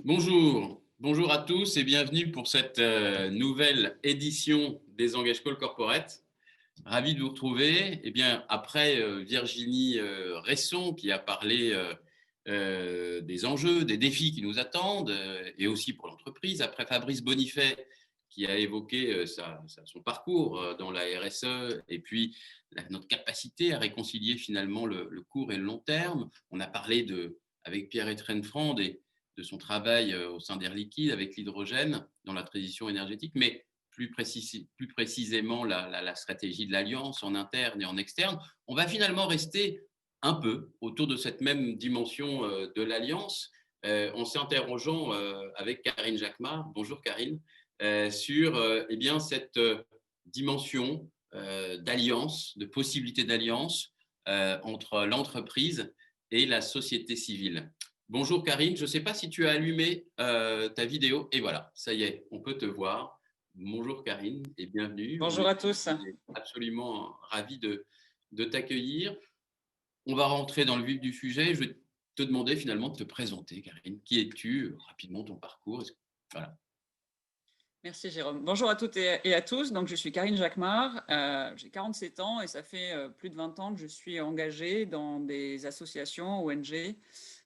Bonjour à tous et bienvenue pour cette nouvelle édition des Engage Call Corporate. Ravi de vous retrouver. Eh bien, après Virginie Resson qui a parlé des enjeux, des défis qui nous attendent et aussi pour l'entreprise, après Fabrice Bonifay qui a évoqué son parcours dans la RSE et puis notre capacité à réconcilier finalement le court et le long terme. On a parlé avec Pierre-Étienne Frand de son travail au sein d'Air Liquide avec l'hydrogène dans la transition énergétique, mais plus précisément la stratégie de l'Alliance en interne et en externe. On va finalement rester un peu autour de cette même dimension de l'Alliance en s'interrogeant avec Karine Jacquemart. Bonjour Karine, sur eh bien, cette dimension d'alliance, de possibilité d'alliance entre l'entreprise et la société civile. Bonjour Karine, je ne sais pas si tu as allumé ta vidéo. Et voilà, ça y est, on peut te voir. Bonjour Karine et bienvenue. Bonjour à tous. On est absolument ravis de t'accueillir. On va rentrer dans le vif du sujet. Je vais te demander finalement de te présenter, Karine. Qui es-tu? Rapidement, ton parcours. Voilà. Merci Jérôme. Bonjour à toutes et à tous. Donc, je suis Karine Jacquemart, j'ai 47 ans et ça fait plus de 20 ans que je suis engagée dans des associations ONG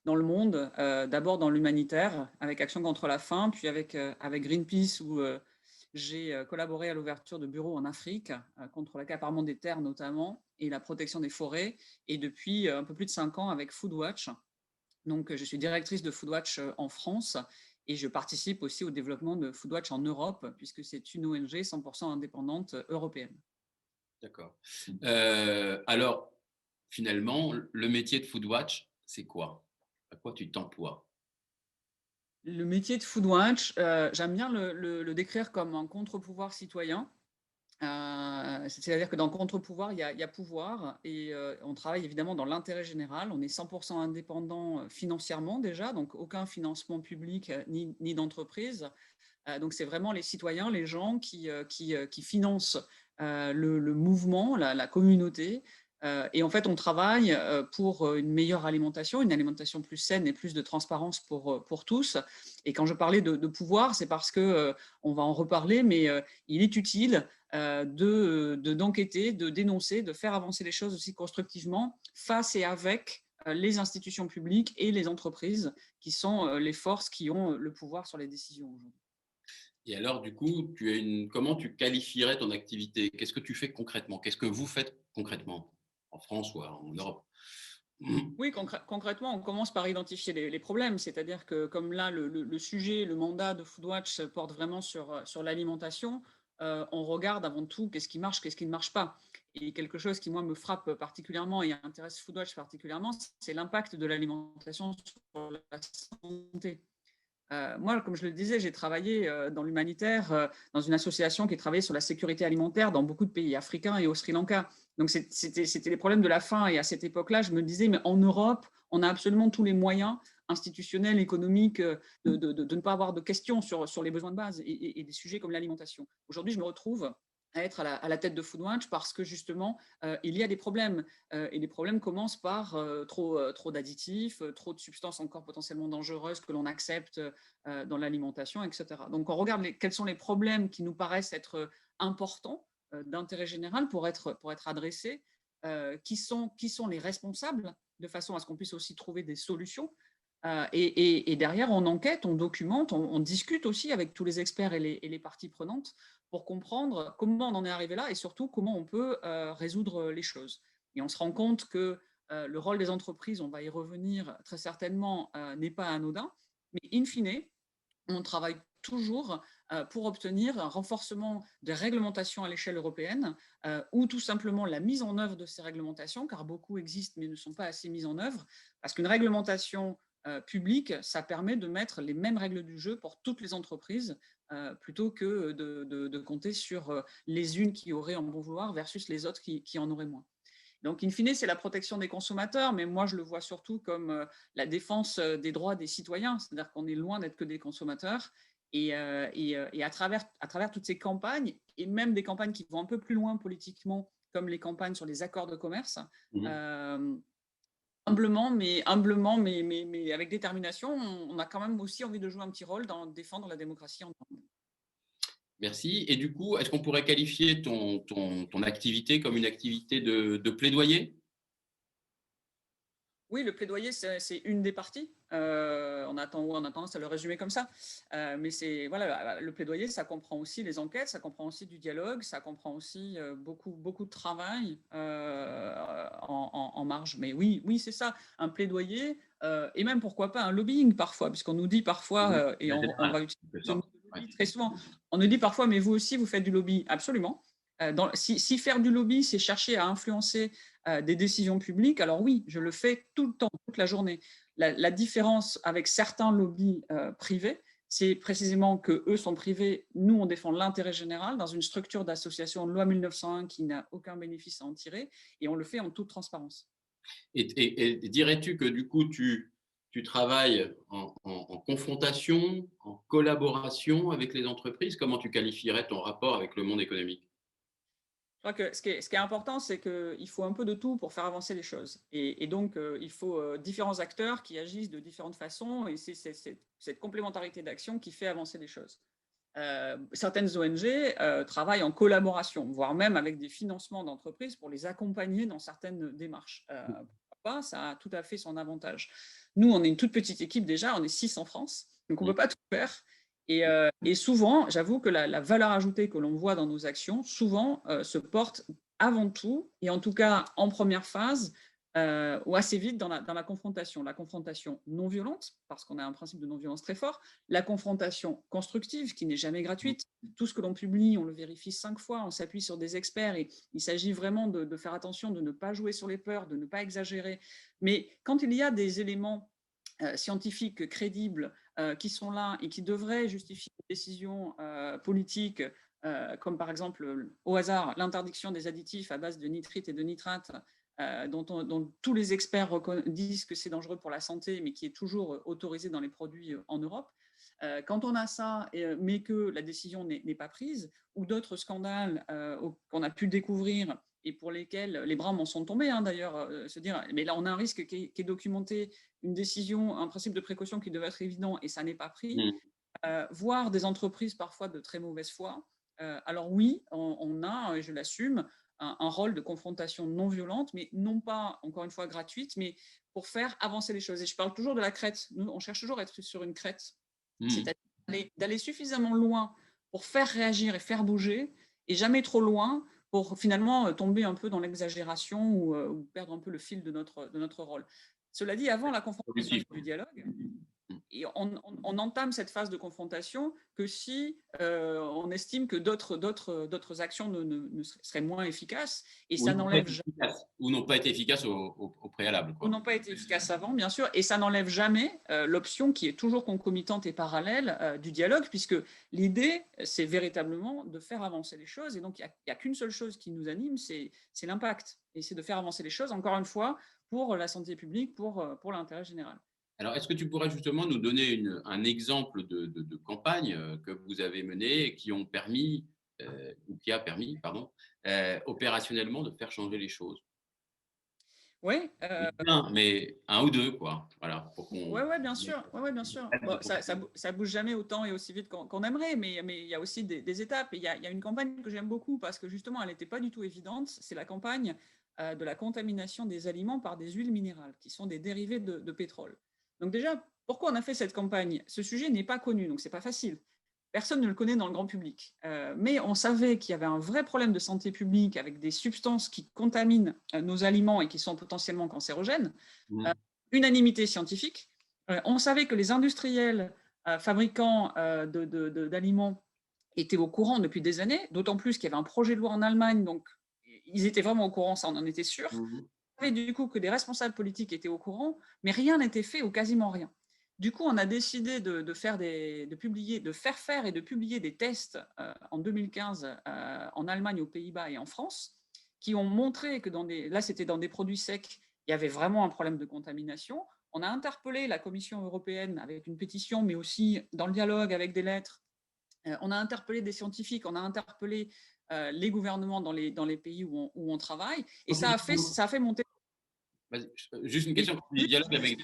dans le monde, d'abord dans l'humanitaire avec Action contre la faim, puis avec Greenpeace où j'ai collaboré à l'ouverture de bureaux en Afrique contre l'accaparement des terres notamment et la protection des forêts, et depuis un peu plus de 5 ans avec Foodwatch. Donc, je suis directrice de Foodwatch en France et je participe aussi au développement de Foodwatch en Europe, puisque c'est une ONG 100% indépendante européenne. D'accord. Alors, finalement, le métier de Foodwatch, c'est quoi? À quoi tu t'emploies? Le métier de Foodwatch, j'aime bien le décrire comme un contre-pouvoir citoyen. C'est-à-dire que dans contre-pouvoir, il y a pouvoir et on travaille évidemment dans l'intérêt général. On est 100% indépendant financièrement déjà, donc aucun financement public ni d'entreprise. Donc, c'est vraiment les citoyens, les gens qui financent le mouvement, la communauté. Et en fait, on travaille pour une meilleure alimentation, une alimentation plus saine et plus de transparence pour tous. Et quand je parlais de pouvoir, c'est parce que on va en reparler, mais il est utile d'enquêter, de dénoncer, de faire avancer les choses aussi constructivement face et avec les institutions publiques et les entreprises qui sont les forces qui ont le pouvoir sur les décisions aujourd'hui. Et alors, du coup, comment tu qualifierais ton activité? Qu'est-ce que tu fais concrètement? Qu'est-ce que vous faites concrètement en France ou en Europe? Oui, concrètement, on commence par identifier les problèmes, c'est-à-dire que comme là, le sujet, le mandat de Foodwatch porte vraiment sur l'alimentation, on regarde avant tout qu'est-ce qui marche, qu'est-ce qui ne marche pas. Et quelque chose qui, moi, me frappe particulièrement et intéresse Foodwatch particulièrement, c'est l'impact de l'alimentation sur la santé. Moi, comme je le disais, j'ai travaillé dans l'humanitaire, dans une association qui travaillait sur la sécurité alimentaire dans beaucoup de pays africains et au Sri Lanka. Donc, c'était les problèmes de la faim. Et à cette époque-là, je me disais, mais en Europe, on a absolument tous les moyens institutionnels, économiques, de ne pas avoir de questions sur les besoins de base et des sujets comme l'alimentation. Aujourd'hui, je me retrouve à être à la tête de Foodwatch parce que justement, il y a des problèmes. Et les problèmes commencent par trop d'additifs, trop de substances encore potentiellement dangereuses que l'on accepte dans l'alimentation, etc. Donc, on regarde quels sont les problèmes qui nous paraissent être importants, d'intérêt général pour être adressés, qui sont les responsables, de façon à ce qu'on puisse aussi trouver des solutions. Et derrière, on enquête, on documente, on discute aussi avec tous les experts et les parties prenantes pour comprendre comment on en est arrivé là et surtout comment on peut résoudre les choses. Et on se rend compte que le rôle des entreprises, on va y revenir très certainement, n'est pas anodin, mais in fine, on travaille toujours pour obtenir un renforcement des réglementations à l'échelle européenne ou tout simplement la mise en œuvre de ces réglementations, car beaucoup existent mais ne sont pas assez mises en œuvre, parce qu'une réglementation publique, ça permet de mettre les mêmes règles du jeu pour toutes les entreprises plutôt que de compter sur les unes qui auraient en bon vouloir versus les autres qui en auraient moins. Donc, in fine, c'est la protection des consommateurs, mais moi, je le vois surtout comme la défense des droits des citoyens, c'est-à-dire qu'on est loin d'être que des consommateurs. Et à travers toutes ces campagnes, et même des campagnes qui vont un peu plus loin politiquement, comme les campagnes sur les accords de commerce, Mhm. euh, humblement, mais avec détermination, on a quand même aussi envie de jouer un petit rôle dans défendre la démocratie en Inde. Merci. Et du coup, est-ce qu'on pourrait qualifier ton activité comme une activité de plaidoyer? Oui, le plaidoyer, c'est une des parties. On a tendance à le résumer comme ça. Mais c'est voilà, le plaidoyer, ça comprend aussi les enquêtes, ça comprend aussi du dialogue, ça comprend aussi beaucoup de travail en marge. Mais oui, oui, c'est ça, un plaidoyer et même pourquoi pas un lobbying parfois, puisqu'on nous dit parfois, Mmh. et on Magistral, va en utiliser quelque ce mot sorte. de Ouais. lobby très souvent. On nous dit parfois, mais vous aussi, vous faites du lobby. Absolument. Si faire du lobby, c'est chercher à influencer des décisions publiques, alors oui, je le fais tout le temps, toute la journée. La différence avec certains lobbies privés, c'est précisément que eux sont privés, nous on défend l'intérêt général dans une structure d'association de loi 1901 qui n'a aucun bénéfice à en tirer, et on le fait en toute transparence. Et dirais-tu que du coup, tu travailles en confrontation, en collaboration avec les entreprises? Comment tu qualifierais ton rapport avec le monde économique? Je crois que ce qui est important, c'est qu'il faut un peu de tout pour faire avancer les choses. Et donc, il faut différents acteurs qui agissent de différentes façons, et c'est cette complémentarité d'action qui fait avancer les choses. Certaines ONG travaillent en collaboration, voire même avec des financements d'entreprises pour les accompagner dans certaines démarches. Pourquoi pas, ça a tout à fait son avantage. Nous, on est une toute petite équipe déjà, on est 6 en France, donc on ne Mmh. peut pas tout faire. Et souvent, j'avoue que la valeur ajoutée que l'on voit dans nos actions, souvent, se porte avant tout, et en tout cas en première phase, ou assez vite dans la confrontation. La confrontation non violente, parce qu'on a un principe de non-violence très fort, la confrontation constructive, qui n'est jamais gratuite. Tout ce que l'on publie, on le vérifie 5 fois, on s'appuie sur des experts, et il s'agit vraiment de faire attention, de ne pas jouer sur les peurs, de ne pas exagérer. Mais quand il y a des éléments scientifiques crédibles qui sont là et qui devraient justifier des décisions politiques, comme par exemple, au hasard, l'interdiction des additifs à base de nitrite et de nitrate, dont tous les experts disent que c'est dangereux pour la santé, mais qui est toujours autorisé dans les produits en Europe. Quand on a ça, mais que la décision n'est pas prise, ou d'autres scandales qu'on a pu découvrir et pour lesquels les bras m'en sont tombés, hein, d'ailleurs, se dire, mais là on a un risque qui est documenté, une décision, un principe de précaution qui devait être évident et ça n'est pas pris, Mmh. voire des entreprises parfois de très mauvaise foi. Alors oui, on a, et je l'assume, un rôle de confrontation non violente, mais non pas, encore une fois, gratuite, mais pour faire avancer les choses. Et je parle toujours de la crête. Nous, on cherche toujours à être sur une crête, Mmh. c'est-à-dire d'aller suffisamment loin pour faire réagir et faire bouger, et jamais trop loin pour finalement tomber un peu dans l'exagération ou perdre un peu le fil de notre rôle. Cela dit, avant la confrontation, il Productif. faut du dialogue. Mmh. Et on entame cette phase de confrontation que si on estime que d'autres actions seraient moins efficaces, et Ou ça n'ont pas n'enlève été efficaces, ou n'ont pas été efficaces au préalable, ou quoi. n'ont pas été efficaces avant, bien sûr, et ça n'enlève jamais l'option qui est toujours concomitante et parallèle du dialogue, puisque l'idée, c'est véritablement de faire avancer les choses, et donc il n'y a qu'une seule chose qui nous anime, c'est l'impact, et c'est de faire avancer les choses, encore une fois, pour la santé publique, pour l'intérêt général. Alors, est-ce que tu pourrais justement nous donner un exemple de campagne que vous avez menée et qui ont permis, ou qui a permis, pardon, opérationnellement de faire changer les choses? Oui, Mais un ou deux, quoi. Voilà, pour ouais, qu'on ouais, bien sûr. Ouais, ouais, bien sûr. Bon, ça bouge jamais autant et aussi vite qu'on aimerait, mais il y a aussi des étapes. Et il y a une campagne que j'aime beaucoup parce que justement, elle n'était pas du tout évidente. C'est la campagne de la contamination des aliments par des huiles minérales, qui sont des dérivés de pétrole. Donc déjà, pourquoi on a fait cette campagne? Ce sujet n'est pas connu, donc c'est pas facile. Personne ne le connaît dans le grand public. Mais on savait qu'il y avait un vrai problème de santé publique avec des substances qui contaminent nos aliments et qui sont potentiellement cancérogènes. mmh, Unanimité scientifique. On savait que les industriels fabricants d'aliments étaient au courant depuis des années, d'autant plus qu'il y avait un projet de loi en Allemagne, donc ils étaient vraiment au courant, ça on en était sûr. mmh. On savait du coup que des responsables politiques étaient au courant, mais rien n'était fait ou quasiment rien. Du coup, on a décidé de faire faire et de publier des tests en 2015 en Allemagne, aux Pays-Bas et en France, qui ont montré que là c'était dans des produits secs, il y avait vraiment un problème de contamination. On a interpellé la Commission européenne avec une pétition, mais aussi dans le dialogue avec des lettres. On a interpellé des scientifiques, on a interpellé les gouvernements dans les pays où on travaille, et ça a fait monter. Juste une question. Quand tu dis dialogue avec,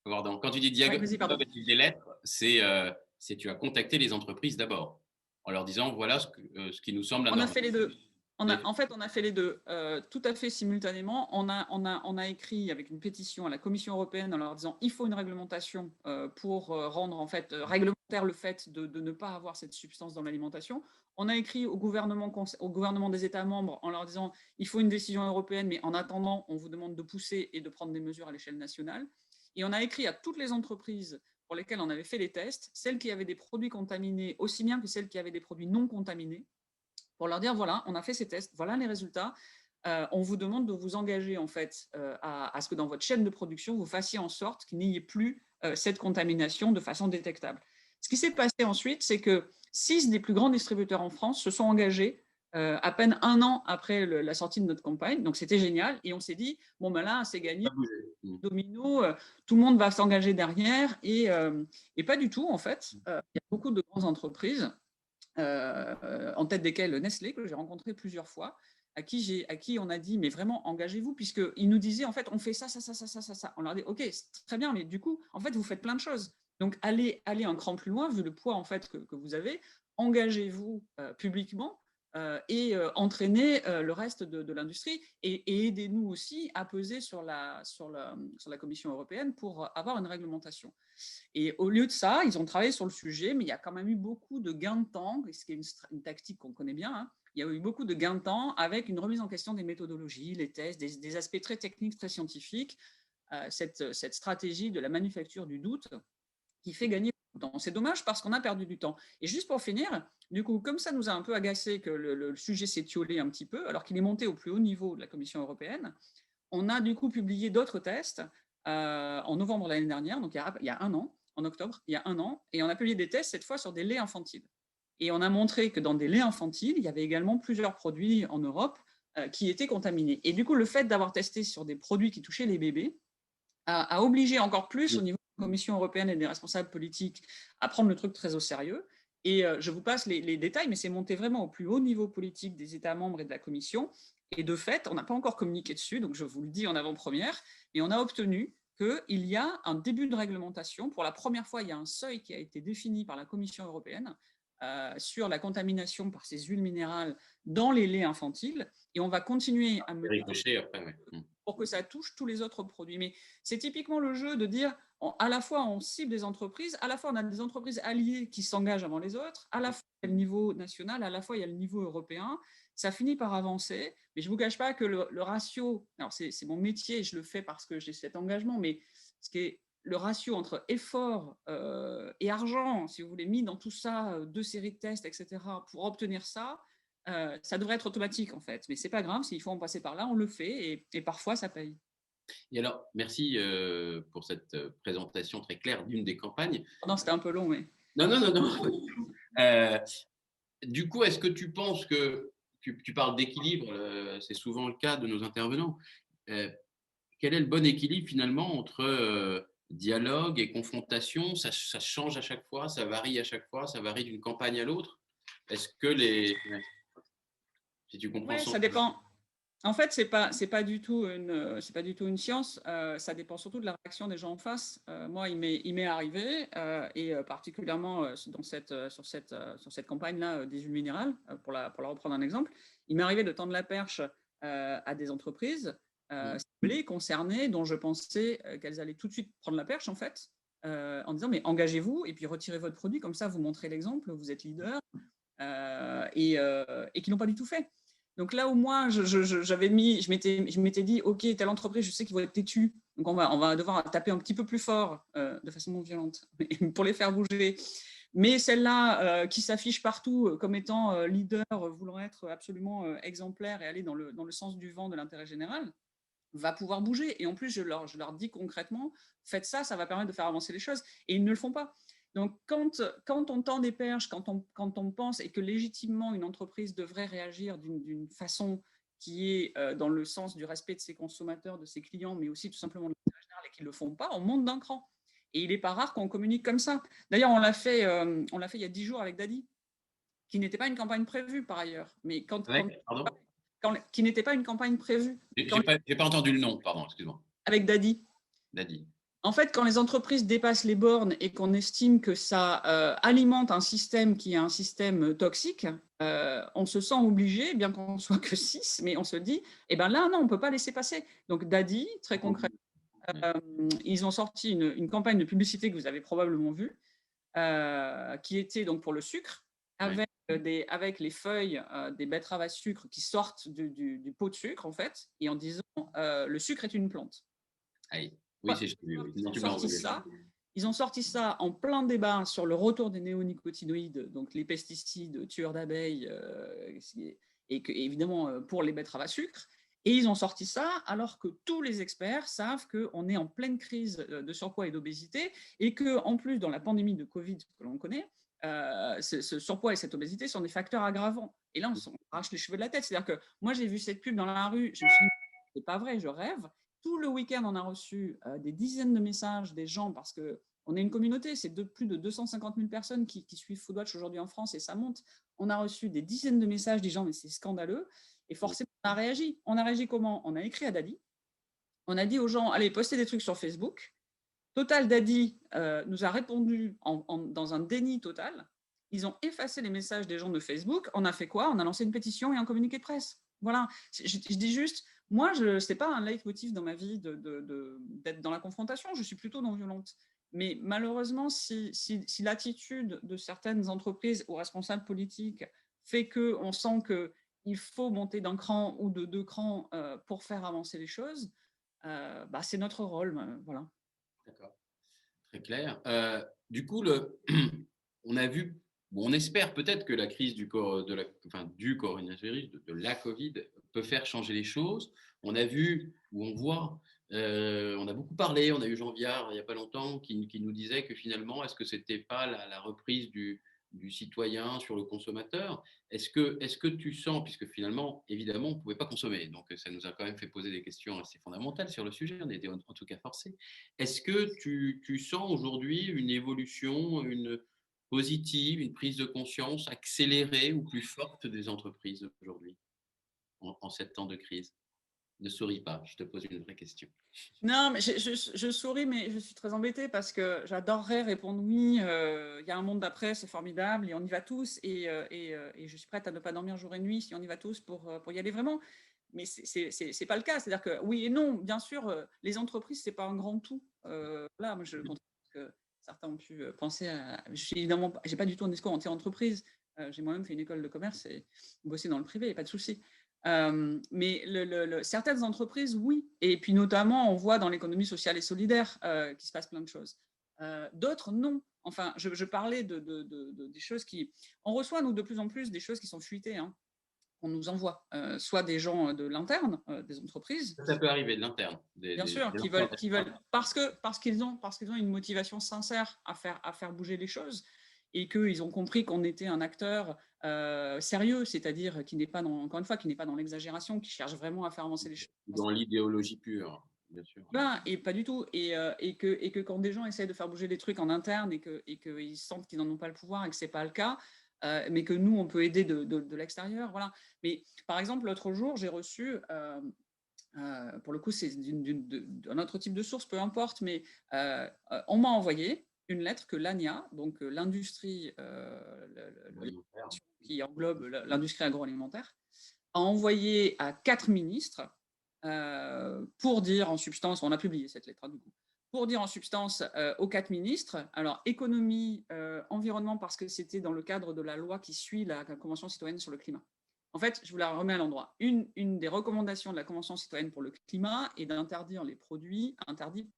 pardon, quand tu dis Oui, dialogue vas-y, pardon. avec des lettres, c'est tu as contacté les entreprises d'abord en leur disant voilà ce qui nous semble On a anormal. fait les deux. En fait, on a fait les deux tout à fait simultanément. On a écrit avec une pétition à la Commission européenne en leur disant il faut une réglementation pour rendre en fait réglementaire le fait de ne pas avoir cette substance dans l'alimentation. On a écrit au gouvernement des États membres en leur disant il faut une décision européenne, mais en attendant, on vous demande de pousser et de prendre des mesures à l'échelle nationale. Et on a écrit à toutes les entreprises pour lesquelles on avait fait les tests, celles qui avaient des produits contaminés aussi bien que celles qui avaient des produits non contaminés, pour leur dire voilà, on a fait ces tests, voilà les résultats. On vous demande de vous engager en fait à ce que dans votre chaîne de production, vous fassiez en sorte qu'il n'y ait plus cette contamination de façon détectable. Ce qui s'est passé ensuite, c'est que 6 des plus grands distributeurs en France se sont engagés à peine un an après la sortie de notre campagne. Donc c'était génial. Et on s'est dit, bon ben là, c'est gagné, domino, tout le monde va s'engager derrière. Et pas du tout, en fait. Il y a beaucoup de grandes entreprises en tête desquels Nestlé, que j'ai rencontré plusieurs fois, à qui on a dit, mais vraiment, engagez-vous, puisqu'ils nous disaient, en fait, on fait ça, ça, ça, ça, ça, ça, ça. On leur dit, OK, c'est très bien, mais du coup, en fait, vous faites plein de choses. Donc, allez un cran plus loin, vu le poids, en fait, que vous avez, engagez-vous publiquement et entraînez le reste de l'industrie et aidez-nous aussi à peser sur la Commission européenne pour avoir une réglementation. Et au lieu de ça, ils ont travaillé sur le sujet, mais il y a quand même eu beaucoup de gains de temps, ce qui est une tactique qu'on connaît bien. Hein. Il y a eu beaucoup de gains de temps avec une remise en question des méthodologies, les tests, des aspects très techniques, très scientifiques, cette stratégie de la manufacture du doute qui fait gagner du temps. C'est dommage parce qu'on a perdu du temps. Et juste pour finir, du coup, comme ça nous a un peu agacé que le sujet s'est étiolé un petit peu, alors qu'il est monté au plus haut niveau de la Commission européenne, on a du coup publié d'autres tests en novembre l'année dernière, donc il y a un an, en octobre, il y a un an, et on a publié des tests cette fois sur des laits infantiles. Et on a montré que dans des laits infantiles, il y avait également plusieurs produits en Europe qui étaient contaminés. Et du coup, le fait d'avoir testé sur des produits qui touchaient les bébés a obligé encore plus au niveau de la Commission européenne et des responsables politiques à prendre le truc très au sérieux. Et je vous passe les détails, mais c'est monté vraiment au plus haut niveau politique des États membres et de la Commission. Et de fait, on n'a pas encore communiqué dessus, donc je vous le dis en avant-première, et on a obtenu qu'il y a un début de réglementation. Pour la première fois, il y a un seuil qui a été défini par la Commission européenne sur la contamination par ces huiles minérales dans les laits infantiles. Et on va continuer à mener pour que ça touche tous les autres produits. Mais c'est typiquement le jeu de dire, à la fois on cible des entreprises, à la fois on a des entreprises alliées qui s'engagent avant les autres, à la fois il y a le niveau national, à la fois il y a le niveau européen. Ça finit par avancer, mais je ne vous cache pas que le ratio, alors c'est mon métier, je le fais parce que j'ai cet engagement, mais ce qui est le ratio entre effort et argent, si vous voulez, mis dans tout ça, 2 séries de tests, etc., pour obtenir ça, ça devrait être automatique en fait. Mais c'est pas grave, s'il faut en passer par là, on le fait et parfois ça paye. Et alors, merci pour cette présentation très claire d'une des campagnes. Non, c'était un peu long, mais. Non, non, non, non. Euh, du coup, est-ce que tu penses que tu parles d'équilibre, c'est souvent le cas de nos intervenants. Quel est le bon équilibre finalement entre dialogue et confrontation? Ça change à chaque fois, ça varie à chaque fois, ça varie d'une campagne à l'autre. Est-ce que si tu comprends Oui, ça. ça dépend. En fait, c'est pas du tout une science. Ça dépend surtout de la réaction des gens en face. Moi, il m'est arrivé, et particulièrement sur cette campagne-là des huiles minérales, pour la reprendre un exemple, il m'est arrivé de tendre la perche à des entreprises ciblées, concernées, dont je pensais qu'elles allaient tout de suite prendre la perche, en fait, en disant, mais engagez-vous et puis retirez votre produit, comme ça, vous montrez l'exemple, vous êtes leader, et qui n'ont pas du tout fait. Donc là où moi, je m'étais dit, OK, telle entreprise, je sais qu'ils vont être têtus, donc on va devoir taper un petit peu plus fort, de façon non violente, pour les faire bouger. Mais celle-là, qui s'affiche partout comme étant leader, voulant être absolument exemplaire et aller dans le sens du vent de l'intérêt général, va pouvoir bouger. Et en plus, je leur dis concrètement, faites ça, ça va permettre de faire avancer les choses. Et ils ne le font pas. Donc, quand on tend des perches, quand on pense et que légitimement une entreprise devrait réagir d'une façon qui est dans le sens du respect de ses consommateurs, de ses clients, mais aussi tout simplement de l'intérêt général et qu'ils ne le font pas, on monte d'un cran. Et il n'est pas rare qu'on communique comme ça. D'ailleurs, on l'a fait il y a 10 jours avec Daddy, qui n'était pas une campagne prévue par ailleurs. Mais Pardon. qui n'était pas une campagne prévue. J'ai pas entendu le nom, pardon, excuse-moi. avec Dadi. Dadi. En fait, quand les entreprises dépassent les bornes et qu'on estime que ça alimente un système qui est un système toxique, on se sent obligé, bien qu'on soit que 6, mais on se dit, eh ben là, non, on ne peut pas laisser passer. Donc Dadi, très concrètement, ils ont sorti une campagne de publicité que vous avez probablement vue, qui était donc pour le sucre, avec, avec les feuilles des betteraves à sucre qui sortent du pot de sucre, en fait, et en disant le sucre est une plante. Aïe. Oui, c'est Ils ont sorti ça. Ils ont sorti ça en plein débat sur le retour des néonicotinoïdes, donc les pesticides tueurs d'abeilles, et que, évidemment pour les betteraves à sucre. Et ils ont sorti ça alors que tous les experts savent qu'on est en pleine crise de surpoids et d'obésité et qu'en plus, dans la pandémie de Covid que l'on connaît, ce surpoids et cette obésité sont des facteurs aggravants. Et là, on arrache les cheveux de la tête. C'est-à-dire que moi, j'ai vu cette pub dans la rue, je me suis dit, c'est pas vrai, je rêve. Tout le week-end, on a reçu des dizaines de messages des gens parce qu'on est une communauté, c'est plus de 250 000 personnes qui suivent Foodwatch aujourd'hui en France et ça monte. On a reçu des dizaines de messages des gens, mais c'est scandaleux. Et forcément, on a réagi. On a réagi comment? On a écrit à Dadi. On a dit aux gens, allez, postez des trucs sur Facebook. Total, Dadi nous a répondu dans un déni total. Ils ont effacé les messages des gens de Facebook. On a fait quoi? On a lancé une pétition et un communiqué de presse. Voilà. Je dis juste, moi, ce n'est pas un leitmotiv dans ma vie d'être dans la confrontation. Je suis plutôt non violente. Mais malheureusement, si l'attitude de certaines entreprises ou responsables politiques fait qu'on sent qu'il faut monter d'un cran ou de 2 crans pour faire avancer les choses, bah, c'est notre rôle. Voilà. D'accord. Très clair. Du coup, on a vu, bon, on espère peut-être que la crise du coronavirus, de la Covid, peut faire changer les choses. On a vu, ou on voit, on a beaucoup parlé, on a eu Jean Viard il n'y a pas longtemps qui nous disait que finalement, est-ce que ce n'était pas la reprise du citoyen sur le consommateur? Est-ce que tu sens, puisque finalement, évidemment, on ne pouvait pas consommer, donc ça nous a quand même fait poser des questions assez fondamentales sur le sujet, on était en tout cas forcés. Est-ce que tu sens aujourd'hui une évolution, une positive, une prise de conscience accélérée ou plus forte des entreprises aujourd'hui en 7 temps de crise? Ne souris pas, je te pose une vraie question. Non, mais je souris, mais je suis très embêtée parce que j'adorerais répondre oui, il y a un monde d'après, c'est formidable et on y va tous et je suis prête à ne pas dormir jour et nuit si on y va tous pour y aller vraiment. Mais c'est pas le cas. C'est-à-dire que oui et non, bien sûr, les entreprises, c'est pas un grand tout. Là, moi, je pense que certains ont pu penser à. Je suis évidemment, j'ai pas du tout un discours anti-entreprise. J'ai moi-même fait une école de commerce et bossé dans le privé, pas de souci. Mais certaines entreprises, oui. Et puis notamment, on voit dans l'économie sociale et solidaire qu'il se passe plein de choses. D'autres, non. Enfin, je parlais des choses qui... On reçoit, nous, de plus en plus des choses qui sont fuitées. Hein. On nous envoie soit des gens de l'interne, des entreprises. Ça peut arriver de l'interne. Bien sûr, qui veulent parce qu'ils ont une motivation sincère à faire bouger les choses et qu'ils ont compris qu'on était un acteur sérieux, c'est-à-dire qui n'est pas dans, encore une fois, qui n'est pas dans l'exagération, qui cherche vraiment à faire avancer les choses. Dans l'idéologie pure, bien sûr. Ben, et pas du tout. Et que quand des gens essayent de faire bouger les trucs en interne et qu'ils sentent qu'ils n'en ont pas le pouvoir et que ce n'est pas le cas, mais que nous, on peut aider de l'extérieur. Voilà. Mais par exemple, l'autre jour, j'ai reçu... pour le coup, c'est d'un autre type de source, peu importe, mais on m'a envoyé une lettre que l'ANIA, donc l'industrie qui englobe l'industrie agroalimentaire, a envoyé à 4 ministres pour dire en substance, on a publié cette lettre du coup, pour dire en substance aux 4 ministres, alors économie, environnement, parce que c'était dans le cadre de la loi qui suit la Convention citoyenne sur le climat. En fait, je vous la remets à l'endroit. Une des recommandations de la Convention citoyenne pour le climat est d'interdire les produits interdits,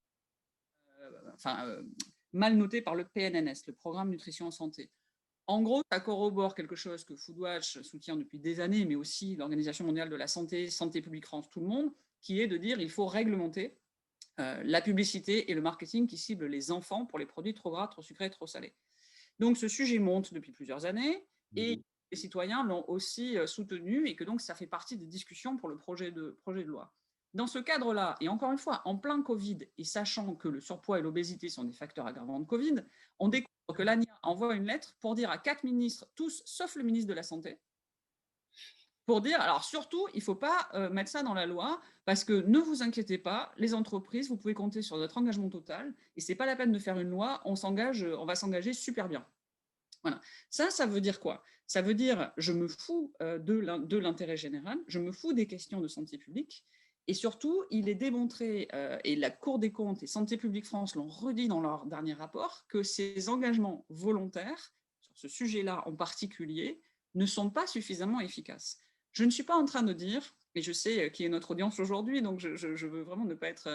mal notés par le PNNS, le Programme Nutrition en Santé. En gros, ça corrobore quelque chose que Foodwatch soutient depuis des années, mais aussi l'Organisation mondiale de la santé, Santé publique France, tout le monde, qui est de dire qu'il faut réglementer la publicité et le marketing qui ciblent les enfants pour les produits trop gras, trop sucrés, trop salés. Donc ce sujet monte depuis plusieurs années et les citoyens l'ont aussi soutenu et que donc ça fait partie des discussions pour le projet de loi. Dans ce cadre-là, et encore une fois, en plein Covid et sachant que le surpoids et l'obésité sont des facteurs aggravants de Covid, on découvre que l'ANIA envoie une lettre pour dire à 4 ministres, tous sauf le ministre de la Santé, pour dire, alors surtout, il ne faut pas mettre ça dans la loi, parce que ne vous inquiétez pas, les entreprises, vous pouvez compter sur notre engagement total, et ce n'est pas la peine de faire une loi, on va s'engager super bien. Voilà. Ça veut dire quoi? Ça veut dire, je me fous de l'intérêt général, je me fous des questions de santé publique, et surtout, il est démontré, et la Cour des comptes et Santé publique France l'ont redit dans leur dernier rapport, que ces engagements volontaires, sur ce sujet-là en particulier, ne sont pas suffisamment efficaces. Je ne suis pas en train de dire, et je sais qui est notre audience aujourd'hui, donc je veux vraiment ne pas être,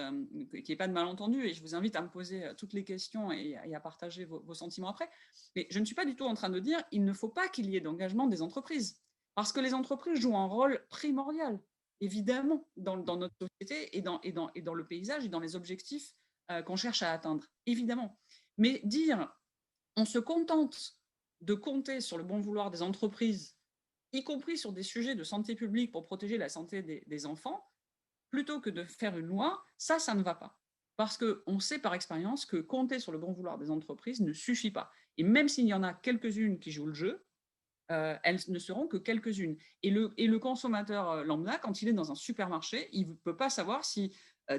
qu'il n'y ait pas de malentendu, et je vous invite à me poser toutes les questions et à partager vos sentiments après. Mais je ne suis pas du tout en train de dire qu'il ne faut pas qu'il y ait d'engagement des entreprises, parce que les entreprises jouent un rôle primordial, évidemment, dans notre société et dans le paysage et dans les objectifs qu'on cherche à atteindre, évidemment. Mais dire, on se contente de compter sur le bon vouloir des entreprises, y compris sur des sujets de santé publique pour protéger la santé des enfants, plutôt que de faire une loi, ça ne va pas. Parce qu'on sait par expérience que compter sur le bon vouloir des entreprises ne suffit pas. Et même s'il y en a quelques-unes qui jouent le jeu, elles ne seront que quelques-unes. Et le consommateur lambda, quand il est dans un supermarché, il ne peut pas savoir si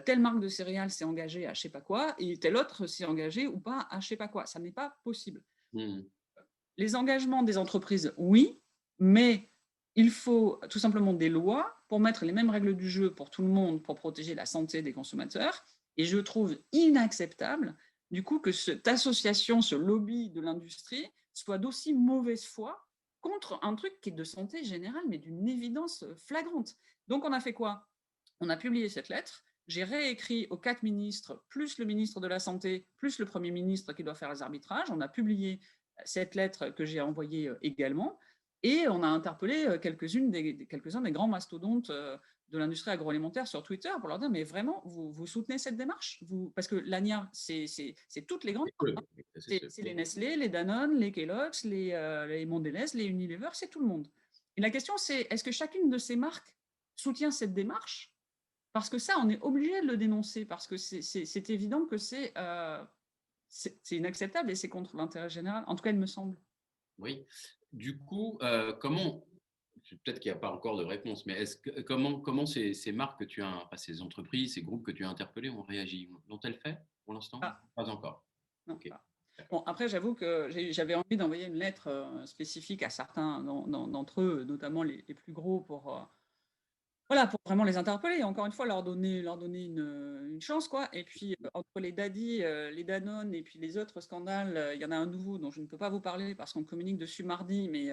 telle marque de céréales s'est engagée à je ne sais pas quoi et telle autre s'est engagée ou pas à je ne sais pas quoi. Ça n'est pas possible. Mmh. Les engagements des entreprises, oui, mais il faut tout simplement des lois pour mettre les mêmes règles du jeu pour tout le monde, pour protéger la santé des consommateurs. Et je trouve inacceptable, du coup, que cette association, ce lobby de l'industrie, soit d'aussi mauvaise foi contre un truc qui est de santé générale, mais d'une évidence flagrante. Donc, on a fait quoi? On a publié cette lettre. J'ai réécrit aux 4 ministres, plus le ministre de la Santé, plus le Premier ministre qui doit faire les arbitrages. On a publié cette lettre que j'ai envoyée également. Et on a interpellé quelques-uns des grands mastodontes de l'industrie agroalimentaire sur Twitter pour leur dire, mais vraiment, vous soutenez cette démarche parce que l'ANIA, c'est toutes les grandes marques. C'est les Nestlé, les Danone, les Kellogg's, les Mondelez, les Unilever, c'est tout le monde. Et la question, c'est est-ce que chacune de ces marques soutient cette démarche? Parce que ça, on est obligé de le dénoncer, parce que c'est évident que c'est inacceptable et c'est contre l'intérêt général. En tout cas, il me semble. Oui. Du coup, comment, peut-être qu'il n'y a pas encore de réponse, mais comment ces marques que tu as, enfin, ces entreprises, ces groupes que tu as interpellés ont réagi? L'ont-elles fait pour l'instant? Ah, Pas encore. non, Ok. pas. Bon, après, j'avoue que j'avais envie d'envoyer une lettre spécifique à certains d'entre eux, notamment les plus gros, voilà, pour vraiment les interpeller, encore une fois, leur donner une chance, quoi. Et puis, entre les Daddy, les Danone et puis les autres scandales, il y en a un nouveau dont je ne peux pas vous parler parce qu'on communique dessus mardi, mais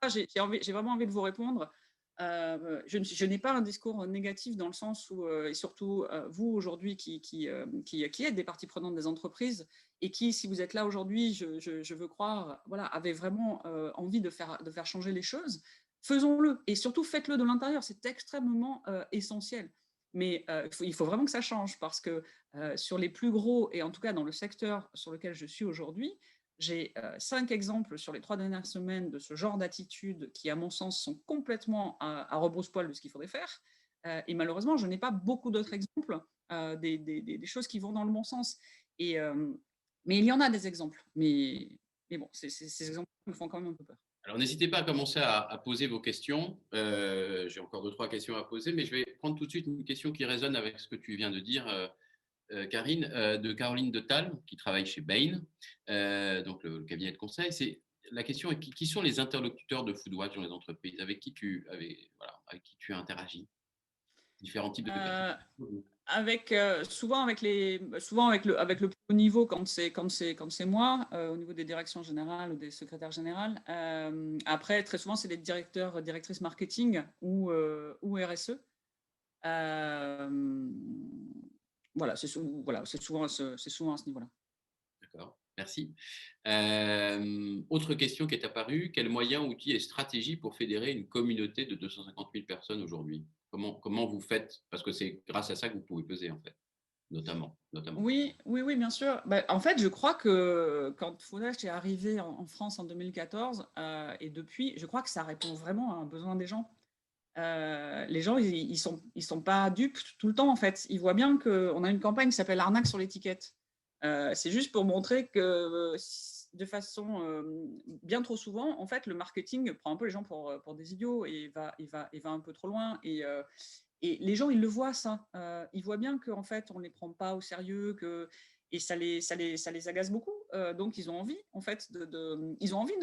j'ai vraiment envie de vous répondre. Je n'ai pas un discours négatif dans le sens où, et surtout vous aujourd'hui qui êtes des parties prenantes des entreprises et qui, si vous êtes là aujourd'hui, je veux croire, voilà, avez vraiment envie de faire changer les choses. Faisons-le et surtout faites-le de l'intérieur, c'est extrêmement essentiel. Mais il faut vraiment que ça change parce que sur les plus gros, et en tout cas dans le secteur sur lequel je suis aujourd'hui, j'ai 5 exemples sur les 3 dernières semaines de ce genre d'attitudes qui, à mon sens, sont complètement à rebrousse-poil de ce qu'il faudrait faire. Et malheureusement, je n'ai pas beaucoup d'autres exemples des choses qui vont dans le bon sens. Et, mais il y en a des exemples. Mais bon, ces exemples me font quand même un peu peur. Alors, n'hésitez pas à commencer à poser vos questions. J'ai encore 2-3 questions à poser, mais je vais prendre tout de suite une question qui résonne avec ce que tu viens de dire, Karine, de Caroline de Tal, qui travaille chez Bain, donc le cabinet de conseil. La question est qui sont les interlocuteurs de Foodwatch dans les entreprises avec qui tu as interagi? Différents types de Euh, personnes. souvent avec le plus haut niveau quand c'est moi au niveau des directions générales ou des secrétaires générales. Après très souvent c'est des directrices marketing ou RSE. Voilà, c'est souvent à ce niveau-là. D'accord, merci. Autre question qui est apparue, quels moyens, outils et stratégies pour fédérer une communauté de 250 000 personnes aujourd'hui? Comment vous faites? Parce que c'est grâce à ça que vous pouvez peser, en fait, notamment. Oui, oui, oui, bien sûr. Bah, en fait, je crois que quand Foodwatch est arrivé en France en 2014, et depuis, je crois que ça répond vraiment à un besoin des gens. Les gens, ils sont pas dupes tout le temps, en fait. Ils voient bien qu'on a une campagne qui s'appelle Arnaque sur l'étiquette. C'est juste pour montrer que bien trop souvent, en fait, le marketing prend un peu les gens pour des idiots et va un peu trop loin. Et les gens, ils le voient, ça. Ils voient bien qu'en fait, on ne les prend pas au sérieux, et ça les agace beaucoup. Donc, ils ont envie, en fait, ils ont envie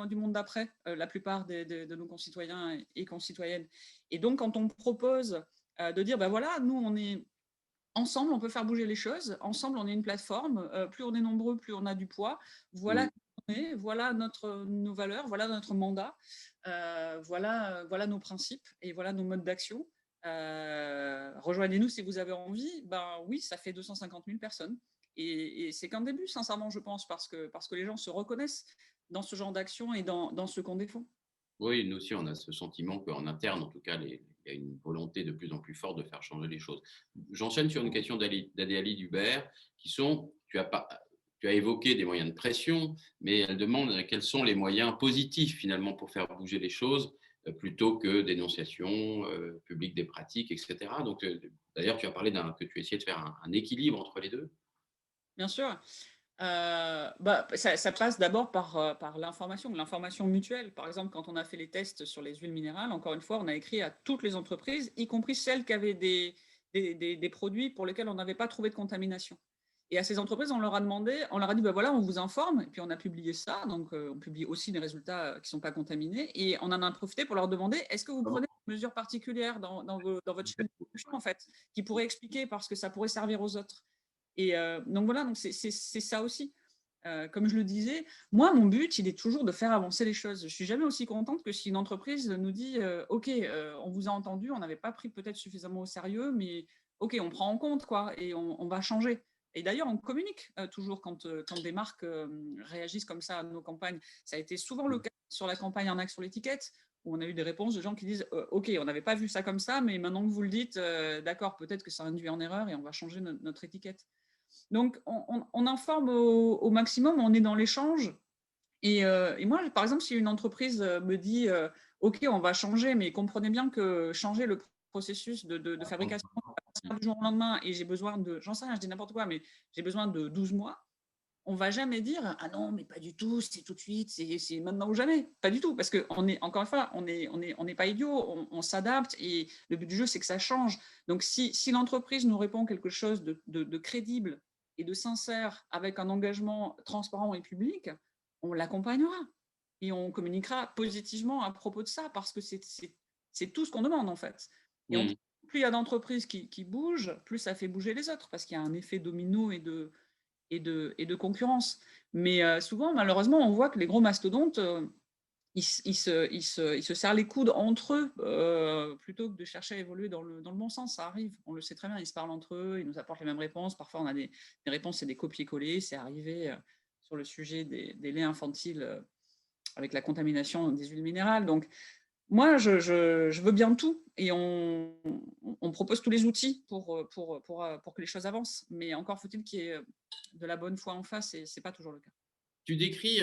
du monde d'après, la plupart de nos concitoyens et concitoyennes. Et donc, quand on propose de dire, ben voilà, nous, on est ensemble, on peut faire bouger les choses. Ensemble, on est une plateforme. Plus on est nombreux, plus on a du poids. Voilà Mm. qui on est, voilà nos valeurs, voilà notre mandat, voilà nos principes et voilà nos modes d'action. Rejoignez-nous si vous avez envie. Ben oui, ça fait 250 000 personnes. Et c'est qu'un début, sincèrement, je pense, parce que les gens se reconnaissent dans ce genre d'action et dans ce qu'on défend. Oui, nous aussi, on a ce sentiment qu'en interne, en tout cas, il y a une volonté de plus en plus forte de faire changer les choses. J'enchaîne sur une question d'Adélie Dubert, qui sont, tu as évoqué des moyens de pression, mais elle demande quels sont les moyens positifs, finalement, pour faire bouger les choses, plutôt que dénonciation publique des pratiques, etc. Donc, d'ailleurs, tu as parlé que tu essayais de faire un équilibre entre les deux. Bien sûr. Ça passe d'abord par l'information mutuelle. Par exemple, quand on a fait les tests sur les huiles minérales, encore une fois, on a écrit à toutes les entreprises, y compris celles qui avaient des produits pour lesquels on n'avait pas trouvé de contamination. Et à ces entreprises, on leur a demandé, on leur a dit, ben voilà, on vous informe, et puis on a publié ça, donc on publie aussi des résultats qui ne sont pas contaminés, et on en a profité pour leur demander, est-ce que vous prenez des mesures particulières dans votre chaîne de production, en fait, qui pourraient expliquer, parce que ça pourrait servir aux autres. Et donc voilà, donc c'est ça aussi. Comme je le disais, moi, mon but, il est toujours de faire avancer les choses. Je suis jamais aussi contente que si une entreprise nous dit OK, on vous a entendu, on n'avait pas pris peut-être suffisamment au sérieux, mais OK, on prend en compte, quoi, et on va changer. Et d'ailleurs, on communique toujours quand des marques réagissent comme ça à nos campagnes. Ça a été souvent le cas sur la campagne Arnaque sur l'étiquette, où on a eu des réponses de gens qui disent OK, on n'avait pas vu ça comme ça, mais maintenant que vous le dites, d'accord, peut-être que ça induit en erreur et on va changer notre étiquette. Donc, on informe au maximum, on est dans l'échange. Et moi, par exemple, si une entreprise me dit OK, on va changer, mais comprenez bien que changer le processus de fabrication du jour au lendemain, et j'ai besoin j'en sais rien, je dis n'importe quoi, mais j'ai besoin de 12 mois, on ne va jamais dire ah non, mais pas du tout, c'est tout de suite, c'est maintenant ou jamais. Pas du tout, parce qu'on est, encore une fois, on n'est pas idiot, on s'adapte, et le but du jeu, c'est que ça change. Donc, si l'entreprise nous répond quelque chose de crédible et de sincère, avec un engagement transparent et public, on l'accompagnera et on communiquera positivement à propos de ça, parce que c'est tout ce qu'on demande, en fait. Et Mmh. plus il y a d'entreprises qui bougent, plus ça fait bouger les autres, parce qu'il y a un effet domino et de concurrence. Mais souvent, malheureusement, on voit que les gros mastodontes, ils se serrent les coudes entre eux plutôt que de chercher à évoluer dans le bon sens. Ça arrive, on le sait très bien, ils se parlent entre eux, ils nous apportent les mêmes réponses. Parfois, on a des réponses, c'est des copier-coller. C'est arrivé sur le sujet des laits infantiles avec la contamination des huiles minérales. Donc, moi, je veux bien tout, et on propose tous les outils pour que les choses avancent. Mais encore faut-il qu'il y ait de la bonne foi en face, et ce n'est pas toujours le cas. Tu décris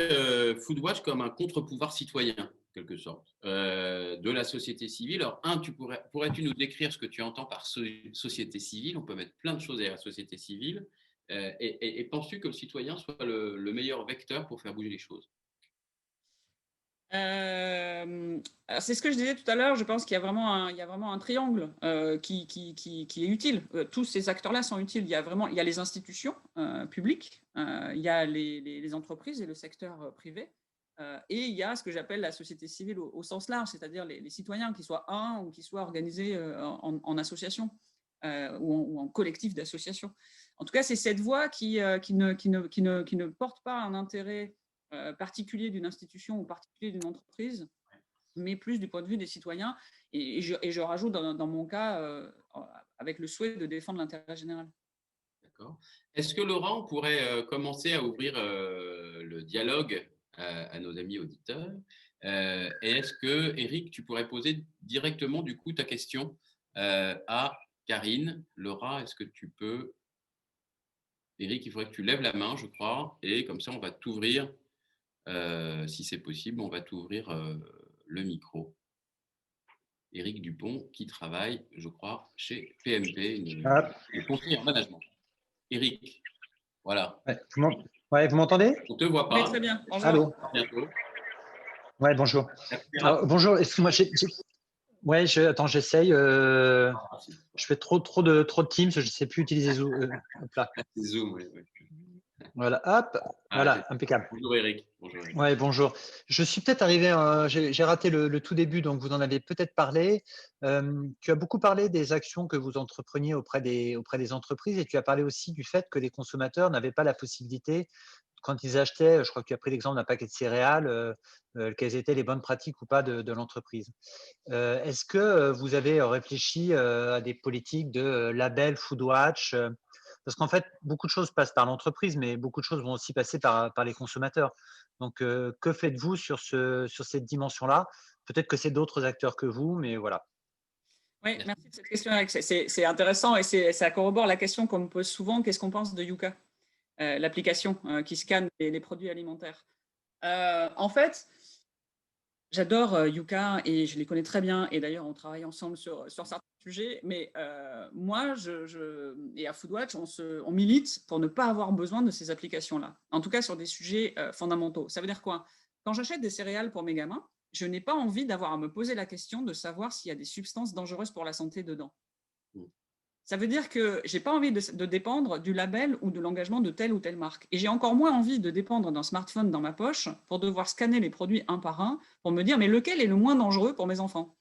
Foodwatch comme un contre-pouvoir citoyen, en quelque sorte, de la société civile. Alors, pourrais-tu nous décrire ce que tu entends par société civile? On peut mettre plein de choses derrière la société civile. Et penses-tu que le citoyen soit le meilleur vecteur pour faire bouger les choses? C'est ce que je disais tout à l'heure. Je pense qu'il y a vraiment un triangle qui est utile. Tous ces acteurs-là sont utiles. Il y a les institutions publiques, il y a les entreprises et le secteur privé, et il y a ce que j'appelle la société civile au sens large, c'est-à-dire les citoyens, qu'ils soient ou qu'ils soient organisés en association ou en collectif d'associations. En tout cas, c'est cette voie qui ne porte pas un intérêt particulier d'une institution ou particulier d'une entreprise, mais plus du point de vue des citoyens. Et je rajoute dans mon cas, avec le souhait de défendre l'intérêt général. D'accord. Est-ce que Laurent, on pourrait commencer à ouvrir le dialogue à nos amis auditeurs? Et est-ce que, Eric, tu pourrais poser directement du coup ta question à Karine? Laura, est-ce que tu peux? Eric, il faudrait que tu lèves la main, je crois, et comme ça, on va t'ouvrir, si c'est possible, on va t'ouvrir le micro. Eric Dupont, qui travaille, je crois, chez PMP, Ah, le conseiller en management. Eric, voilà. ouais, Ouais, vous m'entendez? On ne te voit Oui, pas. très bien. Bonjour. Allô? À bientôt. Ouais, bonjour. Merci. Alors, bonjour, excuse-moi, ouais, attends, j'essaye. Je fais trop de Teams, je ne sais plus utiliser Zoom. Hop là. Zoom, oui. Voilà, hop, Ah, voilà, impeccable. bonjour Eric. Bonjour Eric. Ouais, bonjour. Je suis peut-être arrivé, j'ai raté le tout début, donc vous en avez peut-être parlé. Tu as beaucoup parlé des actions que vous entrepreniez auprès des entreprises et tu as parlé aussi du fait que les consommateurs n'avaient pas la possibilité, quand ils achetaient, je crois que tu as pris l'exemple d'un paquet de céréales, quelles étaient les bonnes pratiques ou pas de l'entreprise. Est-ce que vous avez réfléchi à des politiques de label Foodwatch parce qu'en fait, beaucoup de choses passent par l'entreprise, mais beaucoup de choses vont aussi passer par les consommateurs. Donc, que faites-vous sur cette dimension-là? Peut-être que c'est d'autres acteurs que vous, mais voilà. Oui, merci de cette question, Eric. C'est intéressant et ça corrobore la question qu'on me pose souvent, qu'est-ce qu'on pense de Yuka, l'application qui scanne les produits alimentaires. En fait, j'adore Yuka et je les connais très bien. Et d'ailleurs, on travaille ensemble sur certains sujets. Mais moi, et à Foodwatch, on milite pour ne pas avoir besoin de ces applications-là. En tout cas, sur des sujets fondamentaux. Ça veut dire quoi? Quand j'achète des céréales pour mes gamins, je n'ai pas envie d'avoir à me poser la question de savoir s'il y a des substances dangereuses pour la santé dedans. Ça veut dire que je n'ai pas envie de dépendre du label ou de l'engagement de telle ou telle marque. Et j'ai encore moins envie de dépendre d'un smartphone dans ma poche pour devoir scanner les produits un par un pour me dire mais lequel est le moins dangereux pour mes enfants.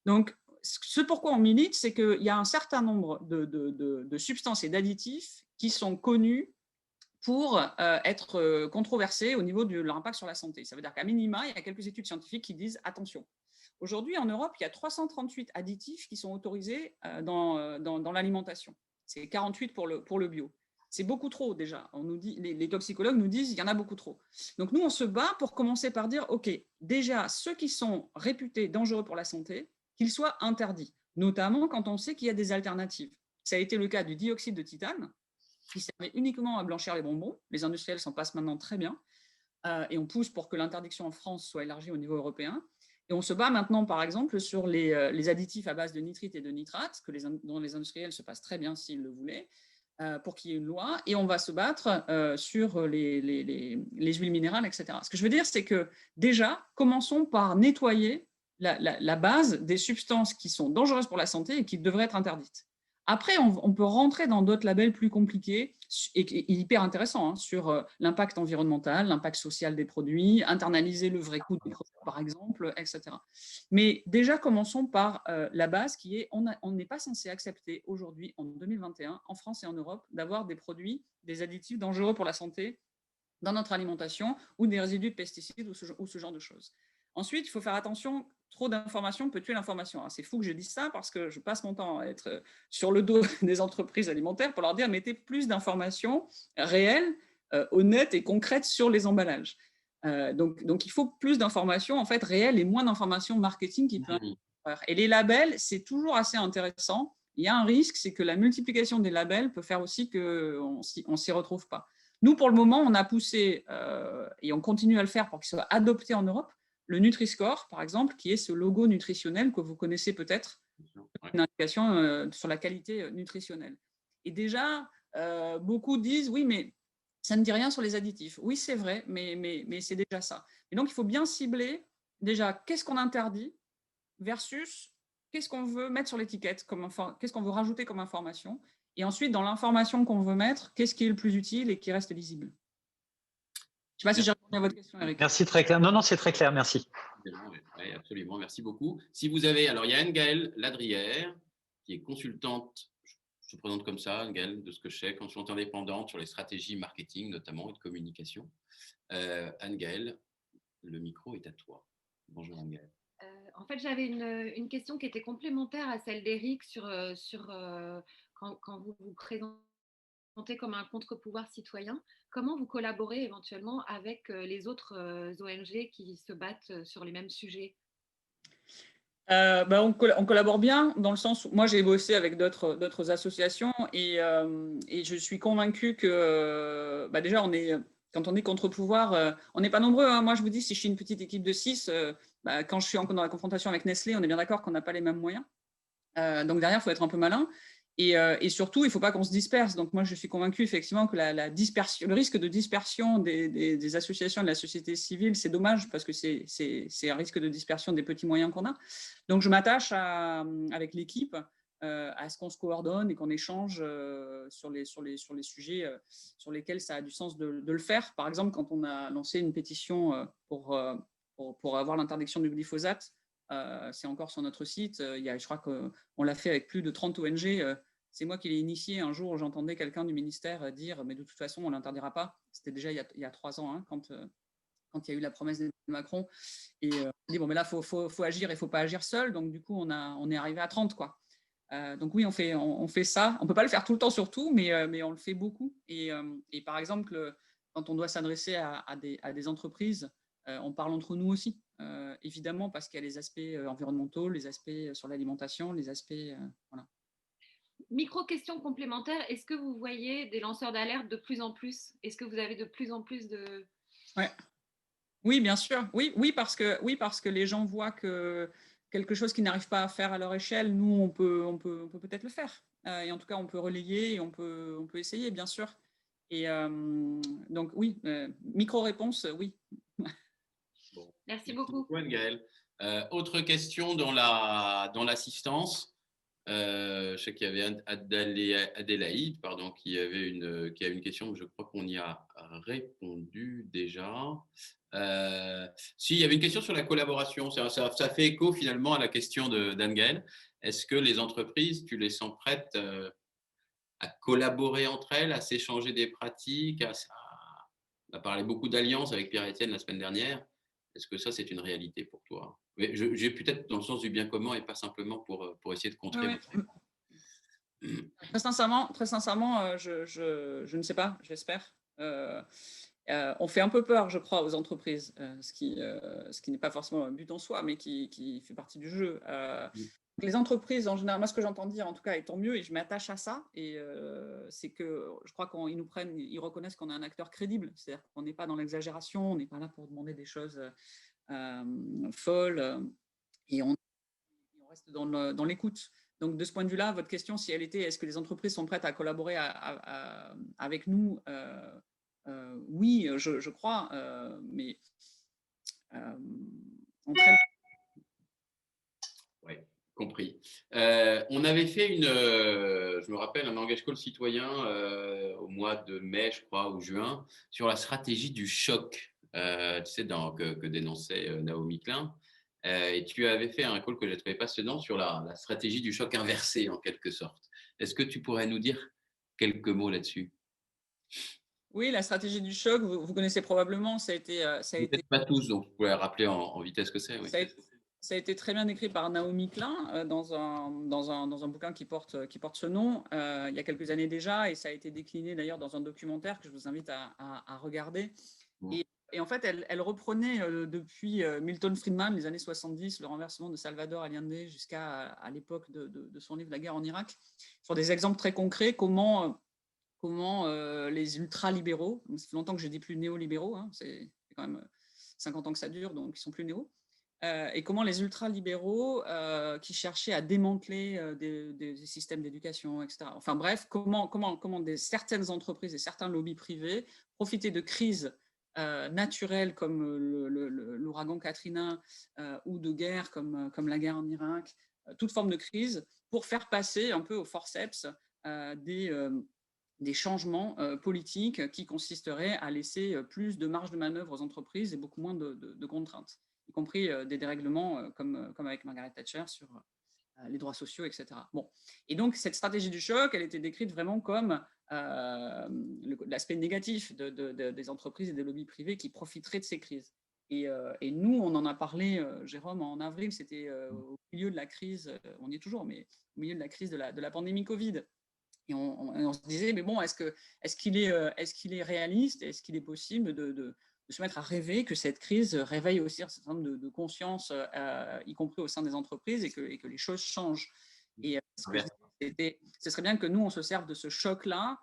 Donc, ce pourquoi on milite, c'est qu'il y a un certain nombre de substances et d'additifs qui sont connus pour être controversés au niveau de leur impact sur la santé. Ça veut dire qu'à minima, il y a quelques études scientifiques qui disent attention. Aujourd'hui, en Europe, il y a 338 additifs qui sont autorisés dans l'alimentation. C'est 48 pour le bio. C'est beaucoup trop déjà. On nous dit, les toxicologues nous disent qu'il y en a beaucoup trop. Donc nous, on se bat pour commencer par dire, OK, déjà, ceux qui sont réputés dangereux pour la santé, qu'ils soient interdits, notamment quand on sait qu'il y a des alternatives. Ça a été le cas du dioxyde de titane, qui servait uniquement à blanchir les bonbons. Les industriels s'en passent maintenant très bien. Et on pousse pour que l'interdiction en France soit élargie au niveau européen. Et on se bat maintenant, par exemple, sur les additifs à base de nitrite et de nitrate, dont les industriels se passent très bien s'ils le voulaient, pour qu'il y ait une loi. Et on va se battre sur les huiles minérales, etc. Ce que je veux dire, c'est que déjà, commençons par nettoyer la base des substances qui sont dangereuses pour la santé et qui devraient être interdites. Après, on peut rentrer dans d'autres labels plus compliqués et hyper intéressants hein, sur l'impact environnemental, l'impact social des produits, internaliser le vrai coût des produits, par exemple, etc. Mais déjà, commençons par la base qui est on n'est pas censé accepter aujourd'hui, en 2021, en France et en Europe, d'avoir des produits, des additifs dangereux pour la santé dans notre alimentation ou des résidus de pesticides ou ce genre de choses. Ensuite, il faut faire attention, trop d'informations peut tuer l'information. C'est fou que je dise ça parce que je passe mon temps à être sur le dos des entreprises alimentaires pour leur dire mettez plus d'informations réelles, honnêtes et concrètes sur les emballages. Donc, il faut plus d'informations en fait réelles et moins d'informations marketing qui peuvent faire. Et les labels, c'est toujours assez intéressant. Il y a un risque, c'est que la multiplication des labels peut faire aussi qu'on ne s'y retrouve pas. Nous, pour le moment, on a poussé, et on continue à le faire pour qu'il soit adopté en Europe, le Nutri-Score, par exemple, qui est ce logo nutritionnel que vous connaissez peut-être, une indication sur la qualité nutritionnelle. Et déjà, beaucoup disent, oui, mais ça ne dit rien sur les additifs. Oui, c'est vrai, mais c'est déjà ça. Et donc, il faut bien cibler, déjà, qu'est-ce qu'on interdit versus qu'est-ce qu'on veut mettre sur l'étiquette, qu'est-ce qu'on veut rajouter comme information. Et ensuite, dans l'information qu'on veut mettre, qu'est-ce qui est le plus utile et qui reste lisible? Je ne sais pas si j'ai répondu à votre question, Eric. Merci, très clair. Non, c'est très clair, merci. Oui, absolument, merci beaucoup. Si vous avez, alors il y a Anne-Gaëlle Ladrière, qui est consultante, je te présente comme ça, Anne-Gaëlle, de ce que je sais, consultante indépendante sur les stratégies marketing notamment et de communication. Anne-Gaëlle, le micro est à toi. Bonjour Anne-Gaëlle. En fait, j'avais une question qui était complémentaire à celle d'Eric sur quand vous vous présentez comme un contre-pouvoir citoyen, comment vous collaborez éventuellement avec les autres ONG qui se battent sur les mêmes sujets? On collabore bien dans le sens où moi j'ai bossé avec d'autres associations et je suis convaincue que déjà quand on est contre-pouvoir, on n'est pas nombreux. Hein. Moi je vous dis, si je suis une petite équipe de 6, quand je suis encore dans la confrontation avec Nestlé, on est bien d'accord qu'on n'a pas les mêmes moyens. Donc derrière, il faut être un peu malin. Et surtout, il ne faut pas qu'on se disperse. Donc, moi, je suis convaincue effectivement que le risque de dispersion des associations de la société civile, c'est dommage parce que c'est un risque de dispersion des petits moyens qu'on a. Donc, je m'attache avec l'équipe à ce qu'on se coordonne et qu'on échange sur les sujets sur lesquels ça a du sens de le faire. Par exemple, quand on a lancé une pétition pour avoir l'interdiction du glyphosate, c'est encore sur notre site. Je crois qu'on l'a fait avec plus de 30 ONG. C'est moi qui l'ai initié. Un jour, j'entendais quelqu'un du ministère dire « mais de toute façon, on ne l'interdira pas ». C'était déjà il y a 3 ans, hein, quand il y a eu la promesse de Macron. Et on dit « bon, mais là, il faut agir et il ne faut pas agir seul ». Donc, du coup, on est arrivé à 30, quoi. Donc oui, on fait ça. On ne peut pas le faire tout le temps surtout, mais on le fait beaucoup. Et par exemple, quand on doit s'adresser à des entreprises, on parle entre nous aussi, évidemment, parce qu'il y a les aspects environnementaux, les aspects sur l'alimentation, les aspects… voilà. Micro-question complémentaire, est-ce que vous voyez des lanceurs d'alerte de plus en plus? Est-ce que vous avez de plus en plus de… Ouais. Oui, bien sûr. Oui, parce que les gens voient que quelque chose qu'ils n'arrivent pas à faire à leur échelle, nous, on peut peut-être le faire. Et en tout cas, on peut relayer et on peut essayer, bien sûr. Et donc, oui, micro-réponse, oui. Bon. Merci beaucoup. Anne-Gaëlle. Autre question dans l'assistance. Je sais qu'il y avait Adélaïde, pardon, qui a une question, mais je crois qu'on y a répondu déjà. Si, il y avait une question sur la collaboration. Ça fait écho finalement à la question d'Anne-Gaëlle. Est-ce que les entreprises, tu les sens prêtes à collaborer entre elles, à s'échanger des pratiques on a parlé beaucoup d'alliances avec Pierre-Étienne la semaine dernière. Est-ce que ça, c'est une réalité pour toi? Mais j'ai peut-être dans le sens du bien commun et pas simplement pour essayer de contrer. Ouais. Très sincèrement, je ne sais pas, j'espère. On fait un peu peur, je crois, aux entreprises, ce qui n'est pas forcément un but en soi, mais qui fait partie du jeu. Les entreprises, en général, moi, ce que j'entends dire, en tout cas, et tant mieux, et je m'attache à ça, et c'est que je crois qu'ils nous prennent, ils reconnaissent qu'on est un acteur crédible, c'est-à-dire qu'on n'est pas dans l'exagération, on n'est pas là pour demander des choses folles, et on reste dans l'écoute. Donc, de ce point de vue-là, votre question, si elle était, est-ce que les entreprises sont prêtes à collaborer avec nous? Oui, je crois, mais Oui, compris. On avait fait je me rappelle, un engage call citoyen au mois de mai, je crois, ou juin, sur la stratégie du choc, tu sais, que dénonçait Naomi Klein. Et tu avais fait un call que j'ai trouvé passionnant sur la stratégie du choc inversé, en quelque sorte. Est-ce que tu pourrais nous dire quelques mots là-dessus? Oui, la stratégie du choc, vous connaissez probablement, ça a été pas tous, donc vous pouvez rappeler en vitesse ce que c'est. Oui. Ça a été très bien écrit par Naomi Klein dans un bouquin qui porte ce nom il y a quelques années déjà, et ça a été décliné d'ailleurs dans un documentaire que je vous invite à regarder. Bon. Et en fait, elle reprenait depuis Milton Friedman, les années 70, le renversement de Salvador Allende jusqu'à l'époque de son livre La guerre en Irak, sur des exemples très concrets, comment les ultra-libéraux, ça fait longtemps que je ne dis plus néolibéraux, hein, c'est quand même 50 ans que ça dure, donc ils ne sont plus néo, et comment les ultra-libéraux qui cherchaient à démanteler des systèmes d'éducation, etc. Enfin bref, comment certaines entreprises et certains lobbies privés profitaient de crises naturelles comme l'ouragan Katrina ou de guerres comme la guerre en Irak, toute forme de crise, pour faire passer un peu au forceps des changements politiques qui consisteraient à laisser plus de marge de manœuvre aux entreprises et beaucoup moins de contraintes, y compris des dérèglements comme avec Margaret Thatcher sur les droits sociaux, etc. Bon. Et donc, cette stratégie du choc, elle était décrite vraiment comme l'aspect négatif des entreprises et des lobbies privés qui profiteraient de ces crises. Et nous, on en a parlé, Jérôme, en avril, c'était au milieu de la crise, on y est toujours, mais au milieu de la crise de la pandémie Covid. Et on se disait, mais bon, est-ce qu'il est réaliste, est-ce qu'il est possible de se mettre à rêver que cette crise réveille aussi un certain nombre de conscience, y compris au sein des entreprises, et que les choses changent. Et ce serait bien que nous, on se serve de ce choc-là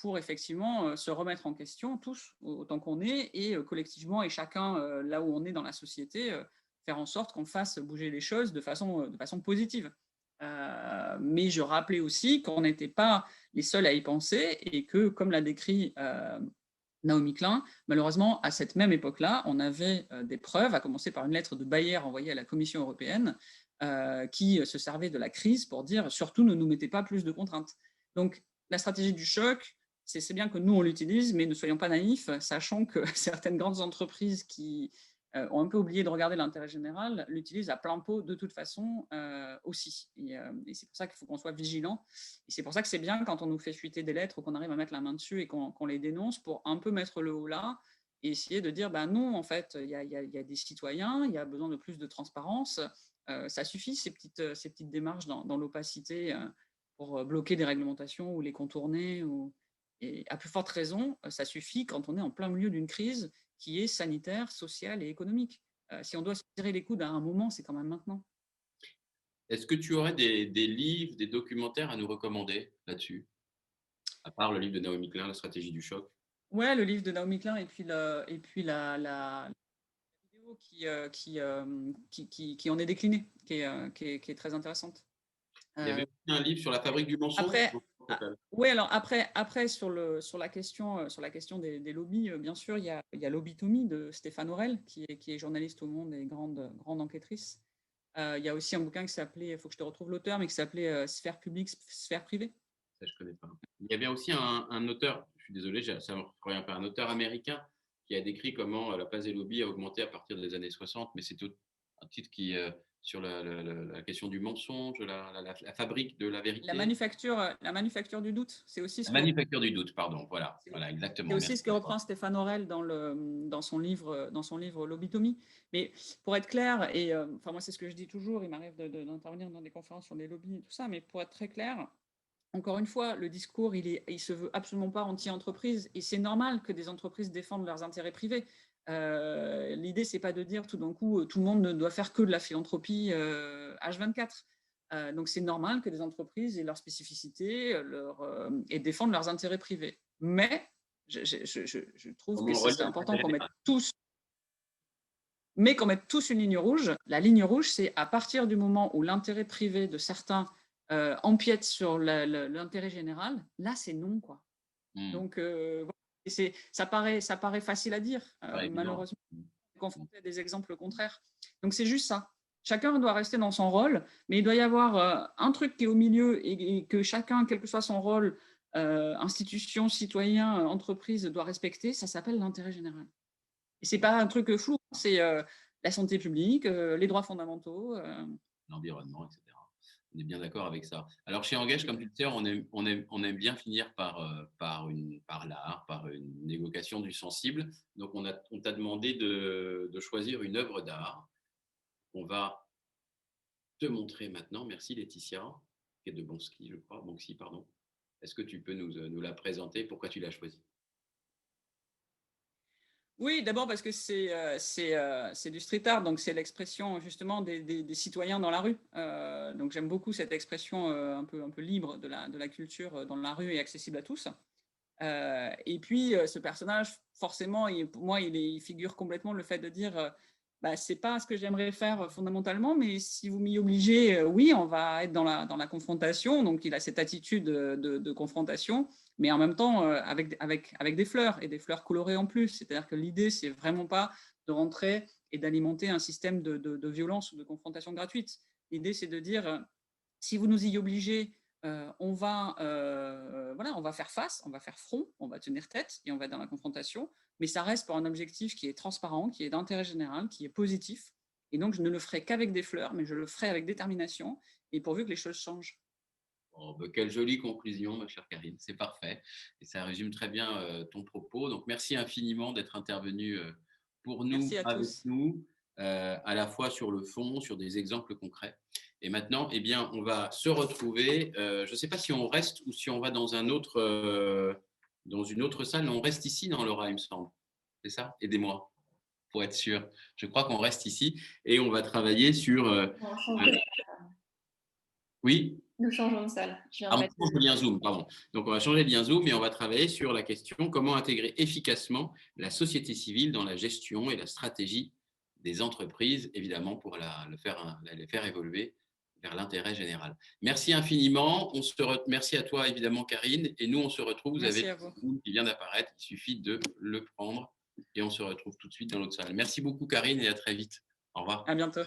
pour effectivement se remettre en question, tous, autant qu'on est, et collectivement, et chacun là où on est dans la société, faire en sorte qu'on fasse bouger les choses de façon positive. Mais je rappelais aussi qu'on n'était pas les seuls à y penser et que, comme l'a décrit Naomi Klein, malheureusement, à cette même époque-là, on avait des preuves, à commencer par une lettre de Bayer envoyée à la Commission européenne, qui se servait de la crise pour dire surtout ne nous mettez pas plus de contraintes. Donc, la stratégie du choc, c'est bien que nous, on l'utilise, mais ne soyons pas naïfs, sachant que certaines grandes entreprises qui ont un peu oublié de regarder l'intérêt général l'utilisent à plein pot de toute façon aussi. Et c'est pour ça qu'il faut qu'on soit vigilant. Et c'est pour ça que c'est bien quand on nous fait fuiter des lettres ou qu'on arrive à mettre la main dessus et qu'on les dénonce pour un peu mettre le haut là et essayer de dire, non, en fait, il y a des citoyens, il y a besoin de plus de transparence. Ça suffit, ces petites démarches dans l'opacité pour bloquer des réglementations ou les contourner. Et à plus forte raison, ça suffit quand on est en plein milieu d'une crise qui est sanitaire, sociale et économique. Si on doit se tirer les coudes à un moment, c'est quand même maintenant. Est-ce que tu aurais des livres, des documentaires à nous recommander là-dessus, à part le livre de Naomi Klein, La stratégie du choc? Ouais, le livre de Naomi Klein et puis la vidéo qui en est déclinée, qui est très intéressante. Il y avait aussi un livre sur la fabrique du mensonge. Après, oui, alors après sur la question des lobbies, bien sûr, il y a Lobbytomie de Stéphane Aurel, qui est journaliste au Monde et grande enquêtrice. Il y a aussi un bouquin qui s'appelait, il faut que je te retrouve l'auteur, mais qui s'appelait Sphère publique, sphère privée. Ça, je connais pas. Il y avait aussi un auteur, je suis désolé, ça me revient pas, un auteur américain qui a décrit comment la place des lobbies a augmenté à partir des années 60, mais c'est un titre qui sur la question du mensonge, la fabrique de la vérité. La manufacture du doute, c'est aussi La manufacture du doute, pardon, voilà exactement. C'est aussi ce que reprend Stéphane Aurel dans son livre Lobbytomie. Mais pour être clair, et moi c'est ce que je dis toujours, il m'arrive d'intervenir dans des conférences sur les lobbies et tout ça, mais pour être très clair, encore une fois, le discours, il se veut absolument pas anti-entreprise, et c'est normal que des entreprises défendent leurs intérêts privés. L'idée, c'est pas de dire tout d'un coup, tout le monde ne doit faire que de la philanthropie H24. Donc, c'est normal que des entreprises aient leurs spécificités et défendent leurs intérêts privés. Mais je trouve que c'est important qu'on mette tous une ligne rouge. La ligne rouge, c'est à partir du moment où l'intérêt privé de certains empiète sur l'intérêt général, là, c'est non, quoi. Donc, ça paraît facile à dire, malheureusement, confronté à des exemples contraires. Donc, c'est juste ça. Chacun doit rester dans son rôle, mais il doit y avoir un truc qui est au milieu et que chacun, quel que soit son rôle, institution, citoyen, entreprise, doit respecter. Ça s'appelle l'intérêt général. Et c'est pas un truc flou, c'est la santé publique, les droits fondamentaux, l'environnement, etc. On est bien d'accord avec ça. Alors, chez Engage, comme tu le sais, on aime bien finir par l'art, par une évocation du sensible. Donc, on t'a demandé de choisir une œuvre d'art. On va te montrer maintenant. Merci Laetitia, qui est de Banksy, je crois. Banksy, pardon. Est-ce que tu peux nous la présenter? Pourquoi tu l'as choisie? Oui, d'abord parce que c'est du street art, donc c'est l'expression justement des citoyens dans la rue. Donc j'aime beaucoup cette expression un peu libre de la culture dans la rue et accessible à tous. Et puis ce personnage, forcément, pour moi, il figure complètement le fait de dire c'est pas ce que j'aimerais faire fondamentalement, mais si vous m'y obligez, oui, on va être dans la confrontation. Donc il a cette attitude de confrontation, mais en même temps avec des fleurs et des fleurs colorées en plus. C'est-à-dire que l'idée, c'est vraiment pas de rentrer et d'alimenter un système de violence ou de confrontation gratuite. L'idée, c'est de dire si vous nous y obligez, on va faire face, on va faire front, on va tenir tête et on va être dans la confrontation, mais ça reste pour un objectif qui est transparent, qui est d'intérêt général, qui est positif. Et donc, je ne le ferai qu'avec des fleurs, mais je le ferai avec détermination et pourvu que les choses changent. Oh, quelle jolie conclusion, ma chère Karine, c'est parfait. Et ça résume très bien ton propos. Donc, merci infiniment d'être intervenu pour nous, merci à avec tous. nous, à la fois sur le fond, sur des exemples concrets. Et maintenant, eh bien, on va se retrouver. Je ne sais pas si on reste ou si on va dans une autre salle. On reste ici, dans Laura, il me semble. C'est ça? Aidez-moi, pour être sûr. Je crois qu'on reste ici et on va travailler sur… Oui? Nous changeons de salle. On change le lien Zoom, pardon. Donc, on va changer le lien Zoom et on va travailler sur la question comment intégrer efficacement la société civile dans la gestion et la stratégie des entreprises, évidemment, pour les faire évoluer vers l'intérêt général. Merci infiniment. Merci à toi, évidemment, Karine. Et nous, on se retrouve. Vous Merci avez à vous. le Zoom qui vient d'apparaître. Il suffit de le prendre et on se retrouve tout de suite dans l'autre salle. Merci beaucoup, Karine, et à très vite. Au revoir. À bientôt.